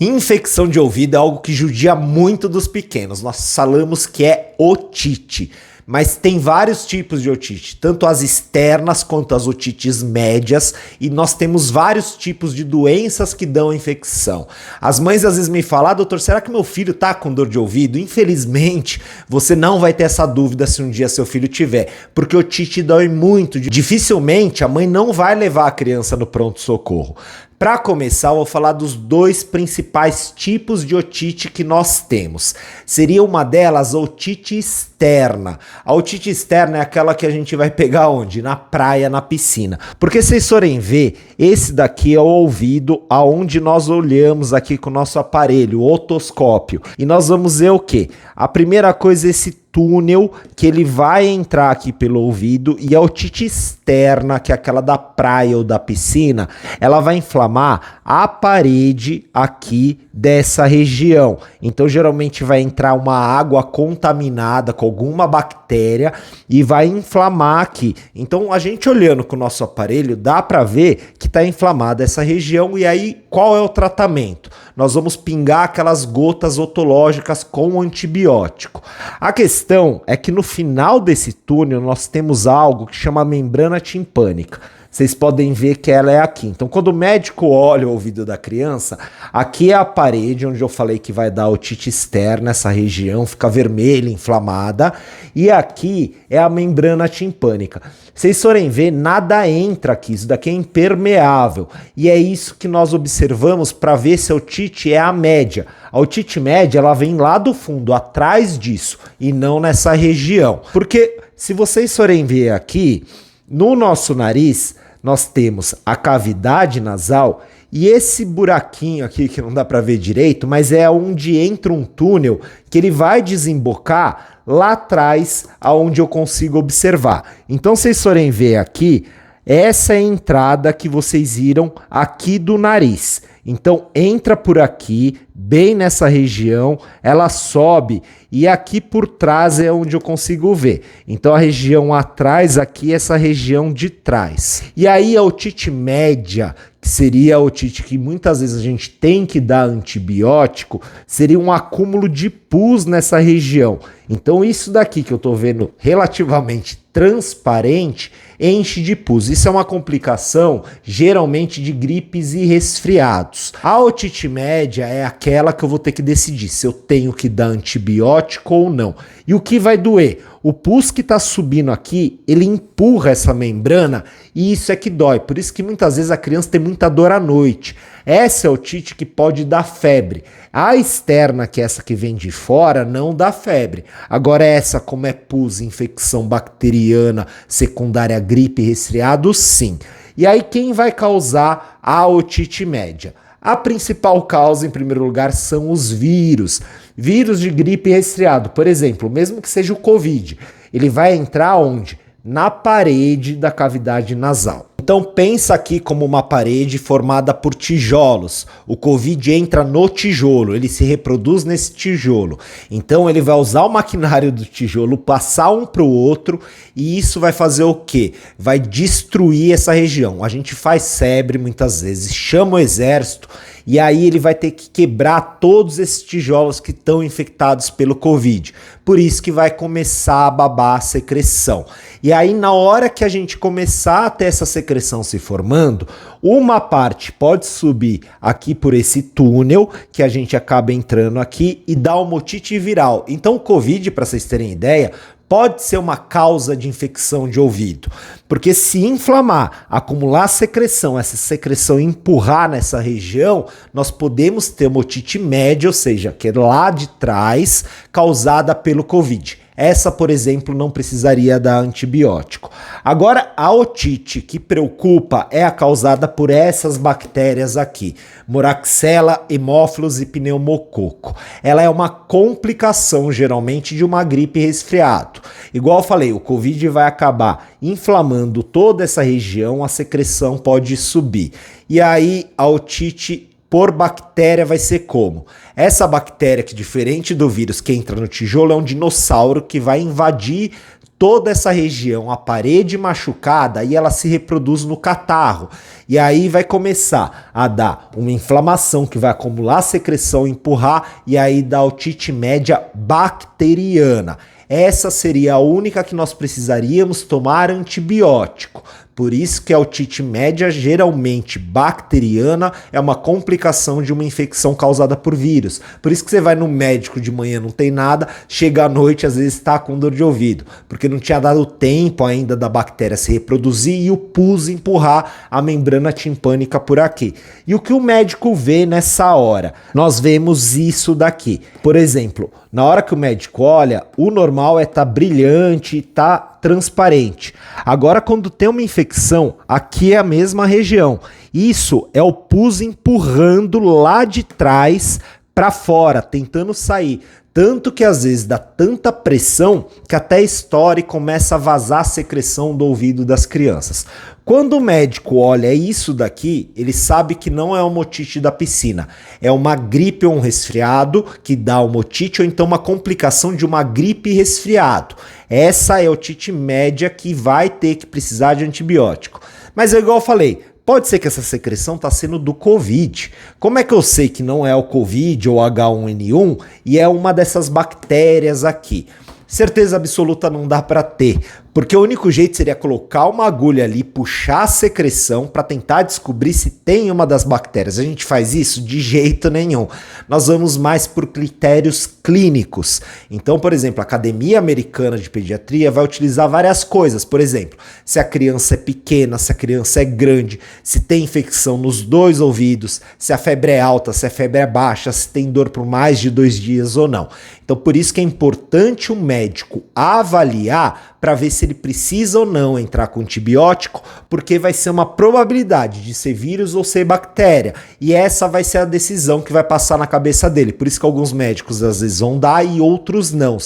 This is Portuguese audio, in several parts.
Infecção de ouvido é algo que judia muito dos pequenos. Nós falamos que é otite, mas tem vários tipos de otite, tanto as externas quanto as otites médias, e nós temos vários tipos de doenças que dão infecção. As mães às vezes me falam: doutor, será que meu filho tá com dor de ouvido? Infelizmente, você não vai ter essa dúvida se um dia seu filho tiver, porque otite dói muito. Dificilmente a mãe não vai levar a criança no pronto-socorro. Para começar, eu vou falar dos dois principais tipos de otite que nós temos. Seria uma delas a otite externa. A otite externa é aquela que a gente vai pegar onde? Na praia, na piscina. Porque vocês forem ver, esse daqui é o ouvido aonde nós olhamos aqui com o nosso aparelho, o otoscópio. E nós vamos ver o quê? A primeira coisa é esse túnel que ele vai entrar aqui pelo ouvido, e a otite externa, que é aquela da praia ou da piscina, ela vai inflamar a parede aqui dessa região. Então geralmente vai entrar uma água contaminada com alguma bactéria e vai inflamar aqui. Então a gente olhando com o nosso aparelho dá para ver que está inflamada essa região. E aí qual é o tratamento? Nós vamos pingar aquelas gotas otológicas com antibiótico. A questão é que no final desse túnel nós temos algo que chama membrana timpânica. Vocês podem ver que ela é aqui. Então, quando o médico olha o ouvido da criança, aqui é a parede onde eu falei que vai dar otite externa, essa região fica vermelha, inflamada, e aqui é a membrana timpânica. Vocês forem ver, nada entra aqui, isso daqui é impermeável, e é isso que nós observamos para ver se a otite é a média. A otite média, ela vem lá do fundo, atrás disso, e não nessa região. Porque se vocês forem ver aqui, no nosso nariz, nós temos a cavidade nasal e esse buraquinho aqui que não dá para ver direito, mas é onde entra um túnel que ele vai desembocar lá atrás, aonde eu consigo observar. Então, se vocês forem ver aqui, essa é a entrada que vocês viram aqui do nariz. Então entra por aqui, bem nessa região, ela sobe e aqui por trás é onde eu consigo ver. Então a região atrás aqui é essa região de trás. E aí a otite média, que seria a otite que muitas vezes a gente tem que dar antibiótico, seria um acúmulo de pus nessa região. Então isso daqui que eu tô vendo relativamente transparente enche de pus. Isso é uma complicação geralmente de gripes e resfriados. A otite média é aquela que eu vou ter que decidir se eu tenho que dar antibiótico ou não. E o que vai doer? O pus que está subindo aqui, ele empurra essa membrana e isso é que dói. Por isso que muitas vezes a criança tem muita dor à noite. Essa é a otite que pode dar febre. A externa, que é essa que vem de fora, não dá febre. Agora essa, como é pus, infecção bacteriana, secundária a gripe e resfriado, sim. E aí quem vai causar a otite média? A principal causa, em primeiro lugar, são os vírus. Vírus de gripe e resfriado, por exemplo, mesmo que seja o Covid, ele vai entrar onde? Na parede da cavidade nasal. Então pensa aqui como uma parede formada por tijolos. O Covid entra no tijolo, ele se reproduz nesse tijolo. Então ele vai usar o maquinário do tijolo, passar um para o outro, e isso vai fazer o quê? Vai destruir essa região. A gente faz febre muitas vezes, chama o exército, e aí ele vai ter que quebrar todos esses tijolos que estão infectados pelo Covid. Por isso que vai começar a babar a secreção. E aí na hora que a gente começar a ter essa secreção se formando, uma parte pode subir aqui por esse túnel, que a gente acaba entrando aqui, e dar uma otite viral. Então o Covid, para vocês terem ideia, pode ser uma causa de infecção de ouvido, porque se inflamar, acumular secreção, essa secreção empurrar nessa região, nós podemos ter uma otite média, ou seja, que é lá de trás, causada pelo Covid. Essa, por exemplo, não precisaria dar antibiótico. Agora, a otite que preocupa é a causada por essas bactérias aqui, Moraxella, Haemophilus e pneumococo. Ela é uma complicação, geralmente, de uma gripe e resfriado. Igual eu falei, o Covid vai acabar inflamando toda essa região, a secreção pode subir. E aí, a otite por bactéria vai ser como? Essa bactéria, que diferente do vírus que entra no tijolo, é um dinossauro que vai invadir toda essa região, a parede machucada, e ela se reproduz no catarro. E aí vai começar a dar uma inflamação que vai acumular secreção, empurrar, e aí dá otite média bacteriana. Essa seria a única que nós precisaríamos tomar antibiótico. Por isso que a otite média, geralmente bacteriana, é uma complicação de uma infecção causada por vírus. Por isso que você vai no médico de manhã, não tem nada, chega à noite, às vezes está com dor de ouvido, porque não tinha dado tempo ainda da bactéria se reproduzir e o pus empurrar a membrana timpânica por aqui. E o que o médico vê nessa hora? Nós vemos isso daqui. Por exemplo, na hora que o médico olha, o normal é estar brilhante, tá transparente. Agora, quando tem uma infecção, aqui é a mesma região. Isso é o pus empurrando lá de trás para fora, tentando sair. Tanto que às vezes dá tanta pressão que até estoura e começa a vazar a secreção do ouvido das crianças. Quando o médico olha isso daqui, ele sabe que não é uma otite da piscina. É uma gripe ou um resfriado que dá uma otite ou então uma complicação de uma gripe e resfriado. Essa é a otite média que vai ter que precisar de antibiótico. Mas é igual eu falei, pode ser que essa secreção está sendo do Covid. Como é que eu sei que não é o Covid ou H1N1 e é uma dessas bactérias aqui? Certeza absoluta não dá para ter, porque o único jeito seria colocar uma agulha ali, puxar a secreção para tentar descobrir se tem uma das bactérias. A gente faz isso de jeito nenhum. Nós vamos mais por critérios clínicos. Então, por exemplo, a Academia Americana de Pediatria vai utilizar várias coisas. Por exemplo, se a criança é pequena, se a criança é grande, se tem infecção nos dois ouvidos, se a febre é alta, se a febre é baixa, se tem dor por mais de 2 dias ou não. Então, por isso que é importante o médico avaliar para ver se ele precisa ou não entrar com antibiótico, porque vai ser uma probabilidade de ser vírus ou ser bactéria. E essa vai ser a decisão que vai passar na cabeça dele. Por isso que alguns médicos às vezes vão dar e outros não.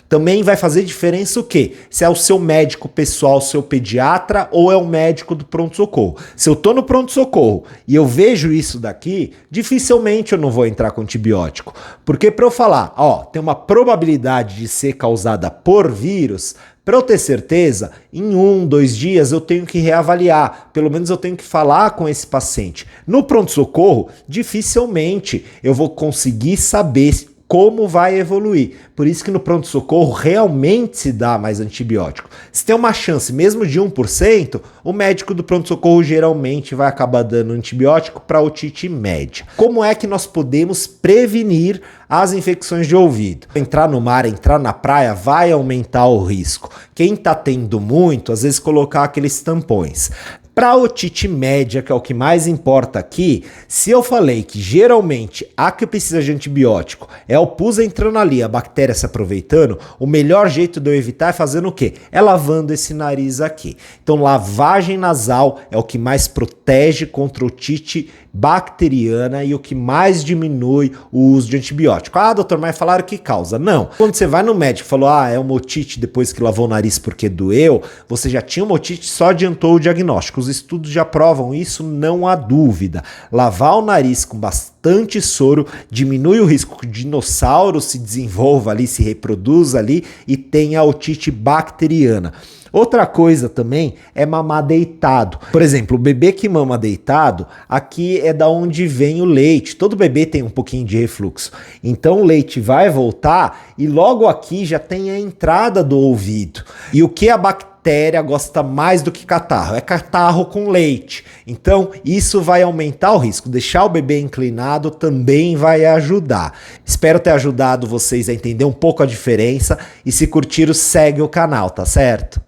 Também vai fazer diferença o quê? Se é o seu médico pessoal, seu pediatra, ou é o médico do pronto-socorro. Se eu tô no pronto-socorro e eu vejo isso daqui, dificilmente eu não vou entrar com antibiótico. Porque para eu falar, ó, tem uma probabilidade de ser causada por vírus, para eu ter certeza, em 1, 2 dias eu tenho que reavaliar, pelo menos eu tenho que falar com esse paciente. No pronto-socorro, dificilmente eu vou conseguir saber como vai evoluir. Por isso que no pronto-socorro realmente se dá mais antibiótico. Se tem uma chance mesmo de 1%, o médico do pronto-socorro geralmente vai acabar dando antibiótico para otite média. Como é que nós podemos prevenir as infecções de ouvido? Entrar no mar, entrar na praia vai aumentar o risco. Quem está tendo muito, às vezes colocar aqueles tampões. Para a otite média, que é o que mais importa aqui, se eu falei que geralmente a que precisa de antibiótico é o pus entrando ali, a bactéria se aproveitando, o melhor jeito de eu evitar é fazendo o quê? É lavando esse nariz aqui. Então, lavagem nasal é o que mais protege contra otite bacteriana e o que mais diminui o uso de antibiótico. Ah, doutor, mas falaram que causa. Não. Quando você vai no médico e falou, é uma otite depois que lavou o nariz porque doeu, você já tinha uma otite, só adiantou o diagnóstico. Os estudos já provam isso, não há dúvida. Lavar o nariz com bastante soro diminui o risco que o dinossauro se desenvolva ali, se reproduza ali e tenha otite bacteriana. Outra coisa também é mamar deitado. Por exemplo, o bebê que mama deitado, aqui é da onde vem o leite. Todo bebê tem um pouquinho de refluxo. Então o leite vai voltar e logo aqui já tem a entrada do ouvido. E o que a bactéria gosta mais do que catarro? É catarro com leite. Então isso vai aumentar o risco. Deixar o bebê inclinado também vai ajudar. Espero ter ajudado vocês a entender um pouco a diferença. E se curtiram, segue o canal, tá certo?